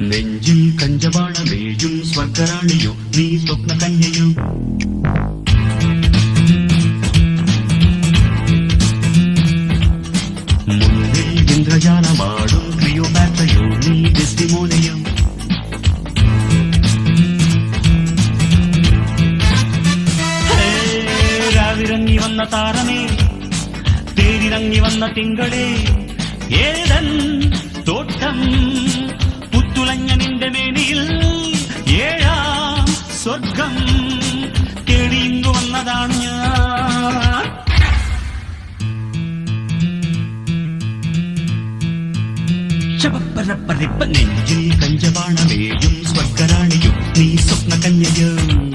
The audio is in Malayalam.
നെഞ്ചിൽ കഞ്ചവാണമേയും സ്വർഗറാണിയോ നീ സ്വപ്ന കന്യയോ. മുന്നിൽ ഇന്ദ്രജാലമാടും ക്ലിയോപാട്രയോ നീ ഡെസ്റ്റിമോനയോ. രാവിറങ്ങി വന്ന താരമേ, തേരിറങ്ങി വന്ന തിങ്കളേ, ഏതൻ തോട്ടം പുത്തുലഞ്ഞ നിന്റെ മേനിയിൽ ഏഴാം സ്വർഗം തേടിയിങ്ങു വന്നതാണ് ഞാൻ. ശബപ്പരപ്പരിപ്പ നെഞ്ചിൽ കഞ്ചവാണമേയും സ്വർഗറാണിയും നീ സ്വപ്ന കന്യയും.